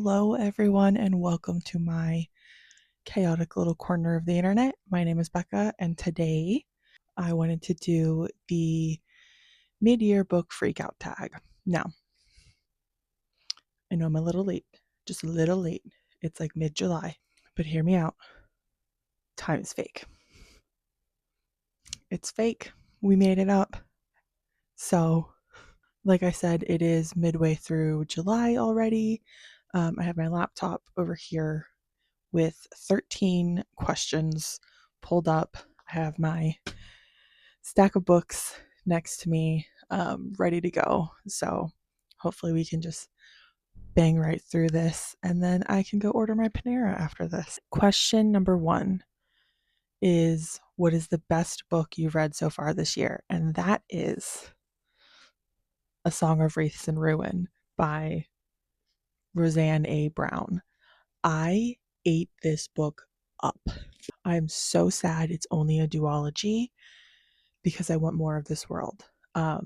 Hello, everyone, and welcome to my chaotic little corner of the internet. My name is Becca, and today I wanted to do the mid-year book freakout tag. Now, I know I'm a little late, just a little late. It's like mid-July, but hear me out. Time is fake. It's fake. We made it up. So, like I said, it is midway through July already. I have my laptop over here with 13 questions pulled up. I have my stack of books next to me, ready to go. So hopefully we can just bang right through this and then I can go order my Panera after this. Question number 1 is, what is the best book you've read so far this year? And that is A Song of Wreaths and Ruin by Roseanne A. Brown. I ate this book up. I'm so sad it's only a duology because I want more of this world. I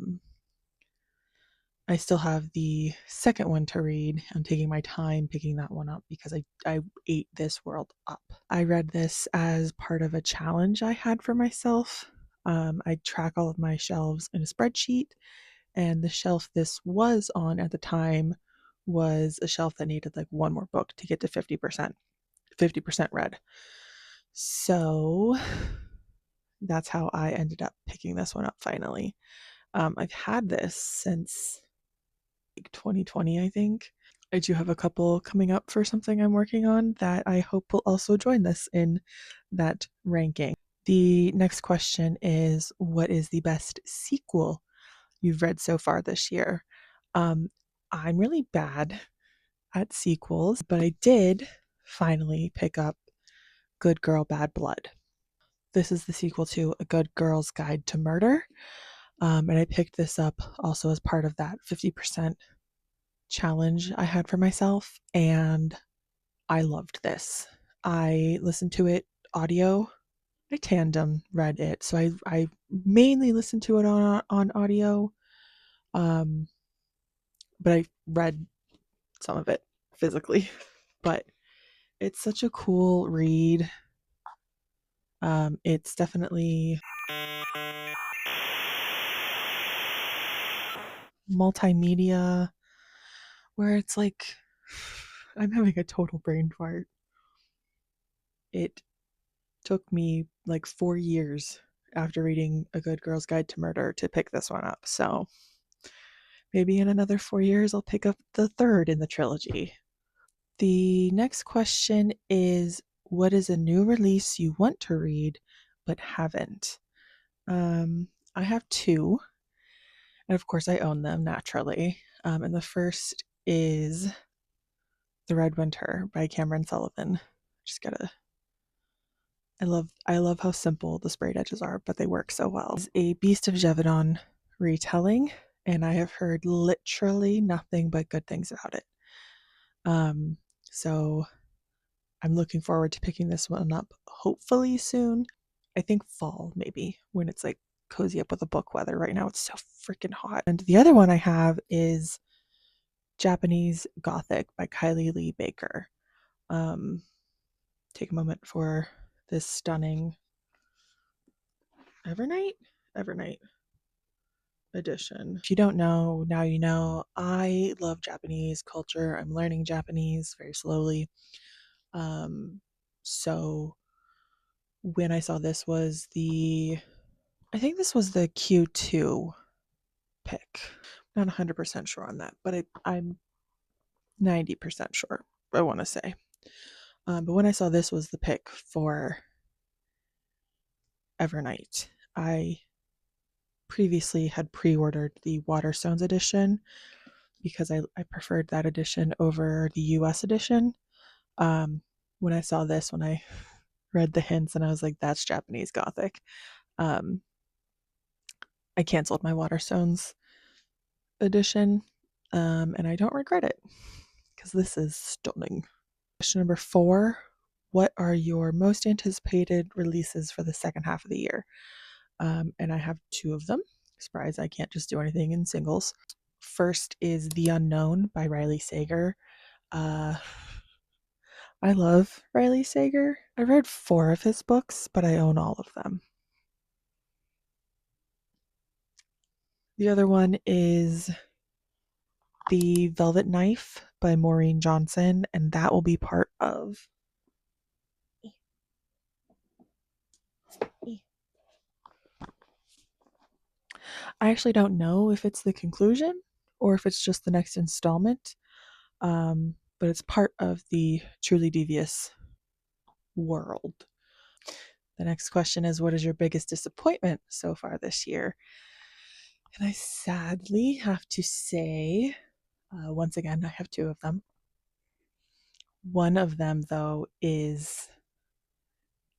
still have the second one to read. I'm taking my time picking that one up because I ate this world up. I read this as part of a challenge I had for myself. I track all of my shelves in a spreadsheet, and the shelf this was on at the time was a shelf that needed like one more book to get to 50% read. So that's how I ended up picking this one up finally. I've had this since like 2020, I think. I do have a couple coming up for something I'm working on that I hope will also join this in that ranking. The next question is, what is the best sequel you've read so far this year? I'm really bad at sequels, but I did finally pick up Good Girl, Bad Blood. This is the sequel to A Good Girl's Guide to Murder. And I picked this up also as part of that 50% challenge I had for myself. And I loved this. I listened to it audio. I tandem read it. So I mainly listened to it on audio. But I read some of it physically. But it's such a cool read. It's definitely multimedia where it's like I'm having a total brain fart. It took me like 4 years after reading A Good Girl's Guide to Murder to pick this one up. So maybe in another 4 years I'll pick up the third in the trilogy. The next question is, what is a new release you want to read but haven't? I have two, and of course I own them naturally. And the first is The Red Winter by Cameron Sullivan. Just gotta I love how simple the sprayed edges are, but they work so well. It's a Beast of Gévaudan retelling, and I have heard literally nothing but good things about it. So I'm looking forward to picking this one up hopefully soon. I think fall maybe, when it's like cozy up with a book weather. Right now it's so freaking hot. And the other one I have is Japanese Gothic by Kylie Lee Baker. Take a moment for this stunning Evernight edition. If you don't know, now you know. I love Japanese culture. I'm learning Japanese very slowly. So when I saw this was I think this was the Q2 pick. Not 100% sure on that, but I'm 90% sure, I want to say. But when I saw this was the pick for Evernight, I previously had pre-ordered the Waterstones edition because I preferred that edition over the US edition. When I saw this, when I read the hints and I was like, that's Japanese Gothic, I canceled my Waterstones edition, and I don't regret it because this is stunning. Question number 4, what are your most anticipated releases for the second half of the year? And I have 2 of them. Surprise, I can't just do anything in singles. First is The Unknown by Riley Sager. Uh, I love Riley Sager. I read 4 of his books, but I own all of them. The other one is The Velvet Knife by Maureen Johnson, and that will be part of. I actually don't know if it's the conclusion or if it's just the next installment, but it's part of the Truly Devious world. The next question is, what is your biggest disappointment so far this year? And I sadly have to say, once again, I have 2 of them. One of them, though, is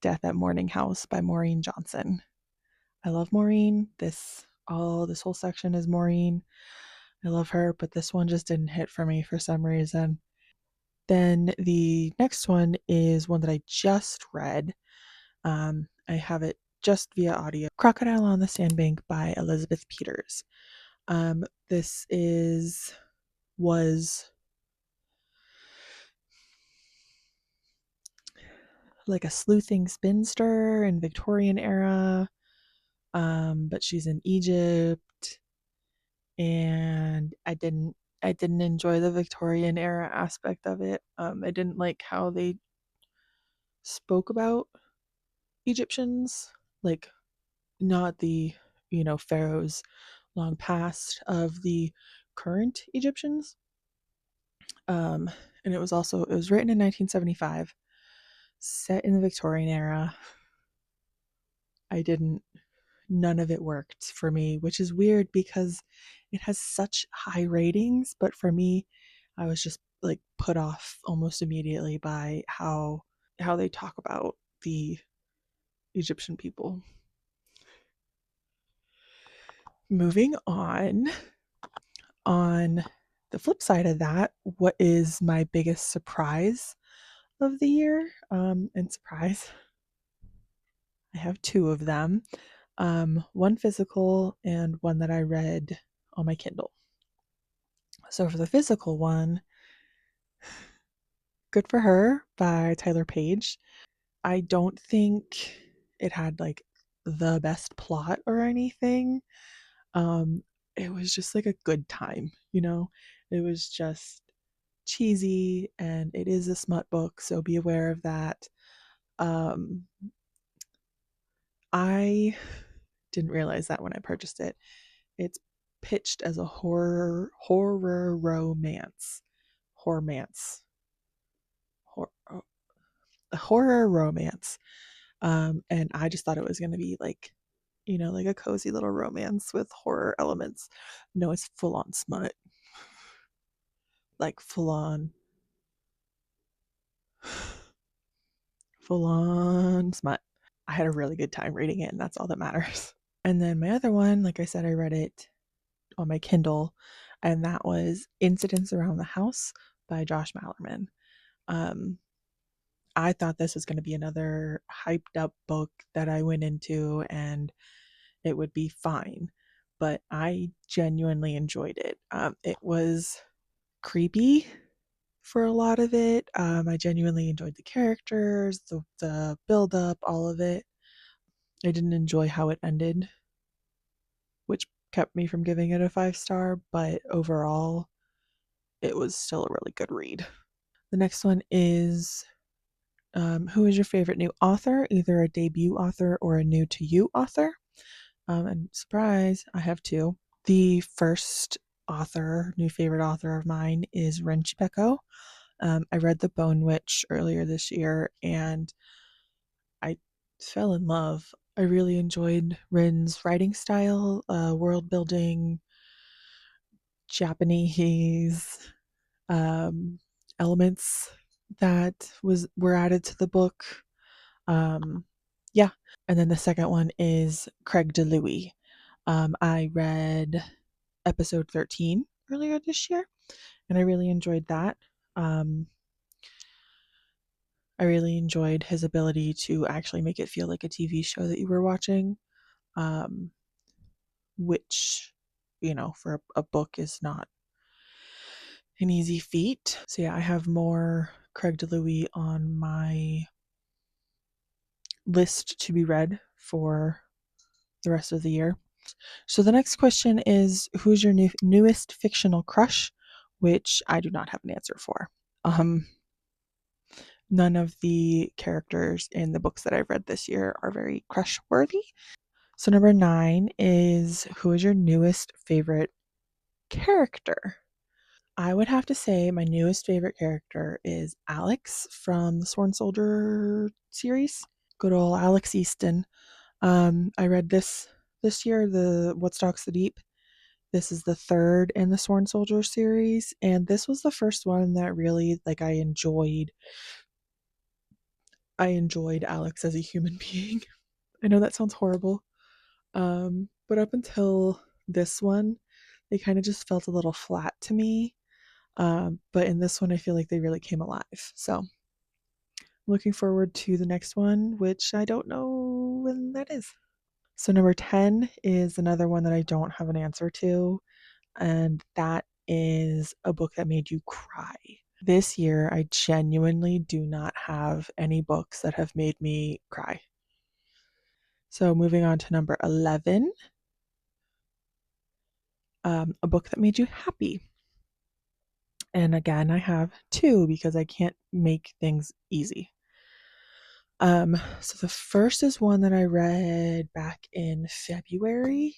Death at Morning House by Maureen Johnson. I love Maureen. This whole section is Maureen. I love her, but this one just didn't hit for me for some reason. Then the next one is one that I just read. I have it just via audio. Crocodile on the Sandbank by Elizabeth Peters. This was like a sleuthing spinster in Victorian era, but she's in Egypt, and I didn't enjoy the Victorian era aspect of it. I didn't like how they spoke about Egyptians, like not the pharaohs long past of the current Egyptians. And it was written in 1975, set in the Victorian era. I didn't None of it worked for me, which is weird because it has such high ratings, but for me, I was just like put off almost immediately by how they talk about the Egyptian people. Moving on the flip side of that, what is my biggest surprise of the year? And surprise, I have 2 of them. One physical and one that I read on my Kindle. So for the physical one, Good for Her by Tyler Page. I don't think it had like the best plot or anything. Um, it was just like a good time, you know? It was just cheesy, and it is a smut book, so be aware of that. Um, I didn't realize that when I purchased it. It's pitched as a horror romance. Horror, a horror romance. And I just thought it was going to be like, like a cozy little romance with horror elements. No, it's full on smut. Like full on smut. I had a really good time reading it, and that's all that matters. And then my other one, like I said, I read it on my Kindle, and that was Incidents Around the House by Josh Mallerman. Um, I thought this was going to be another hyped up book that I went into and it would be fine, but I genuinely enjoyed it. It was creepy for a lot of it. I genuinely enjoyed the characters, the build up, all of it. I didn't enjoy how it ended, which kept me from giving it a 5-star, but overall, it was still a really good read. The next one is who is your favorite new author, either a debut author or a new to you author? And surprise, I have 2. The first new favorite author of mine is Rin Chipeko. I read The Bone Witch earlier this year and I fell in love. I really enjoyed Rin's writing style, world building, Japanese elements that were added to the book. Yeah. And then the second one is Craig DeLuey. I read episode 13 earlier this year, and I really enjoyed that. I really enjoyed his ability to actually make it feel like a TV show that you were watching, um, which, for a book is not an easy feat. So yeah, I have more Craig DeLuey on my list to be read for the rest of the year. So the next question is, who's your newest fictional crush? Which I do not have an answer for. None of the characters in the books that I've read this year are very crush worthy. So number 9 is, who is your newest favorite character? I would have to say my newest favorite character is Alex from the Sworn Soldier series. Good old Alex Easton. I read this year, the What Stalks the Deep. This is the third in the Sworn Soldier series, and this was the first one that really I enjoyed. I enjoyed Alex as a human being. I know that sounds horrible, but up until this one, they kind of just felt a little flat to me. But in this one, I feel like they really came alive. So looking forward to the next one, which I don't know when that is. So number 10 is another one that I don't have an answer to, and that is a book that made you cry. This year, I genuinely do not have any books that have made me cry. So moving on to number 11, a book that made you happy. And again, I have two because I can't make things easy. So the first is one that I read back in February,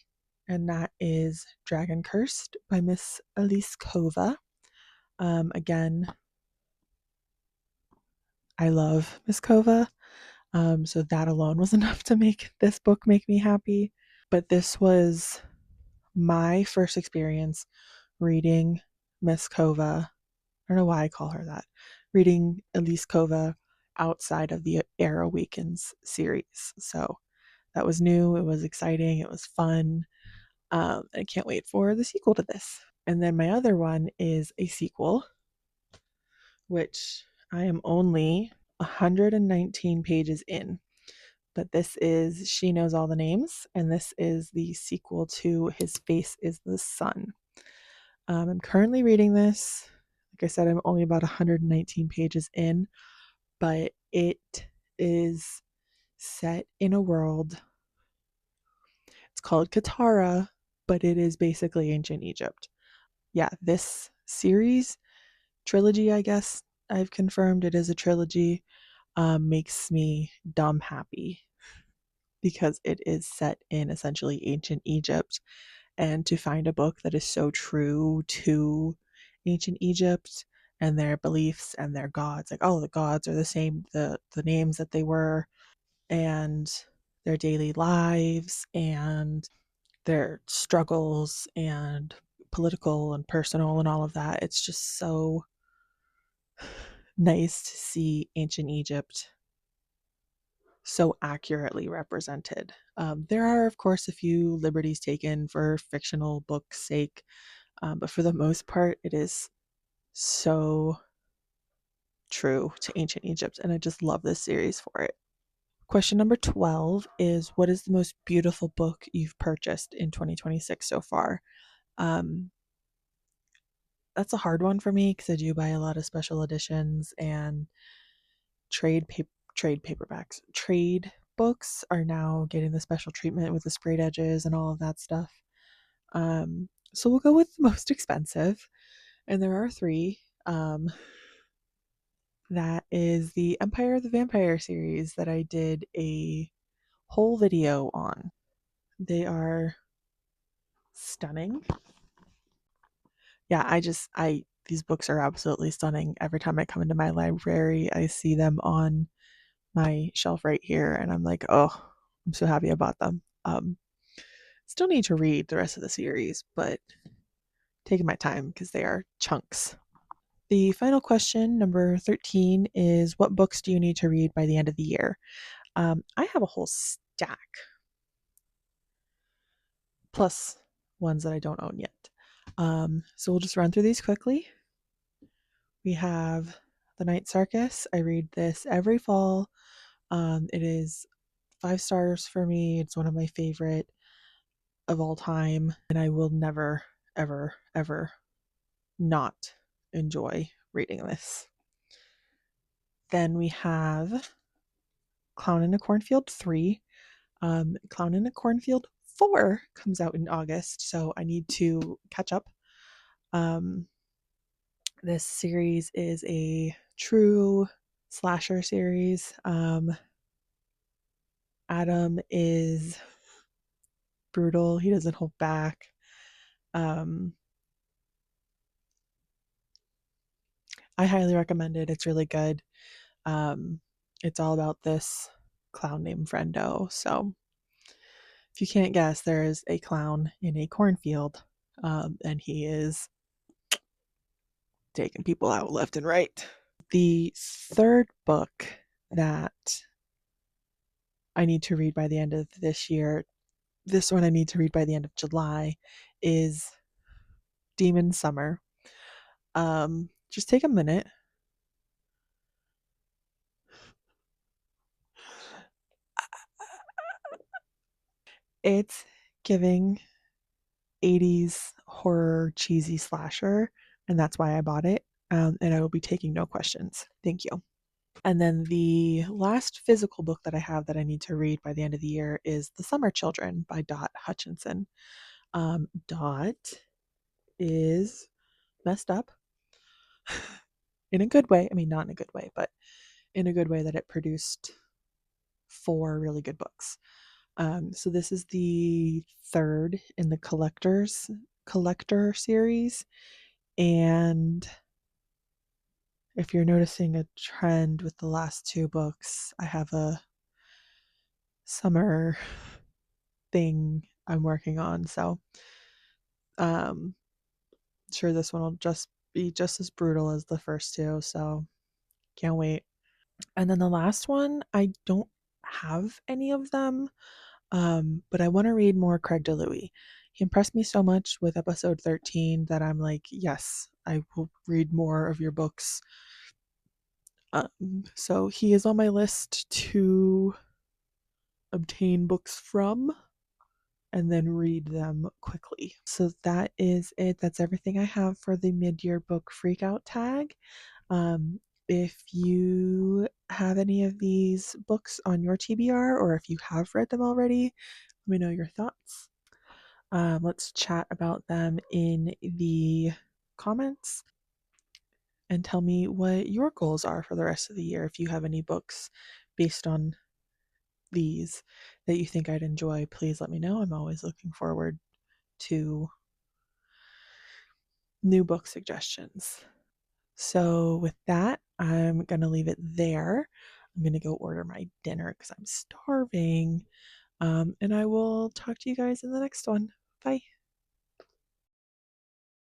and that is Dragon Cursed by Miss Elise Kova. Again, I love Miss Kova, so that alone was enough to make this book make me happy. But this was my first experience reading Miss Kova. I don't know why I call her that. Reading Elise Kova outside of the Air Awakens series. So that was new. It was exciting. It was fun. I can't wait for the sequel to this. And then my other one is a sequel, which I am only 119 pages in. But this is She Knows All the Names, and this is the sequel to His Face is the Sun. I'm currently reading this. Like I said, I'm only about 119 pages in, but it is set in a world. It's called Katara, but it is basically ancient Egypt. Yeah, this series, trilogy, I guess I've confirmed it is a trilogy, makes me dumb happy because it is set in essentially ancient Egypt. And to find a book that is so true to ancient Egypt and their beliefs and their gods, like, oh, the gods are the same, the names that they were, and their daily lives and their struggles and political and personal and all of that. It's just so nice to see ancient Egypt so accurately represented. There are, of course, a few liberties taken for fictional books' sake, but for the most part, it is so true to ancient Egypt, and I just love this series for it. Question number 12 is, what is the most beautiful book you've purchased in 2026 so far? Um, that's a hard one for me because I do buy a lot of special editions, and trade paperbacks. Trade books are now getting the special treatment with the sprayed edges and all of that stuff. So we'll go with the most expensive, and there are three. That is the Empire of the Vampire series that I did a whole video on. They are stunning. Yeah, I these books are absolutely stunning. Every time I come into my library, I see them on my shelf right here, and I'm like, oh, I'm so happy I bought them. Still need to read the rest of the series, but taking my time because they are chunks. The final question, number 13, is, what books do you need to read by the end of the year? I have a whole stack, plus ones that I don't own yet. So we'll just run through these quickly. We have The Night Circus. I read this every fall. It is 5 stars for me. It's one of my favorite of all time, and I will never, ever, ever not enjoy reading this. Then we have Clown in a Cornfield 3. Clown in a Cornfield 4 comes out in August, so I need to catch up. This series is a true slasher series. Adam is brutal. He doesn't hold back. I highly recommend it. It's really good. It's all about this clown named Friendo. So if you can't guess, there is a clown in a cornfield, and he is taking people out left and right. The third book that I need to read by the end of this year, this one I need to read by the end of July, is Demon Summer. Just take a minute. It's giving 80s horror cheesy slasher, and that's why I bought it. And I will be taking no questions. Thank you. And then the last physical book that I have that I need to read by the end of the year is The Summer Children by Dot Hutchinson. Dot is messed up in a good way. I mean, not in a good way, but in a good way that it produced 4 really good books. So this is the third in the collector series. And if you're noticing a trend with the last 2 books, I have a summer thing I'm working on. So sure this one will just be just as brutal as the first 2. So can't wait. And then the last one, I don't have any of them. But I want to read more Craig DeLuey. He impressed me so much with episode 13 that I'm like, yes, I will read more of your books. So he is on my list to obtain books from and then read them quickly. So that is it. That's everything I have for the mid-year book Freakout tag. If you have any of these books on your TBR, or if you have read them already, let me know your thoughts. Let's chat about them in the comments and tell me what your goals are for the rest of the year. If you have any books based on these that you think I'd enjoy, please let me know. I'm always looking forward to new book suggestions. So, with that, I'm going to leave it there. I'm going to go order my dinner because I'm starving. And I will talk to you guys in the next one. Bye.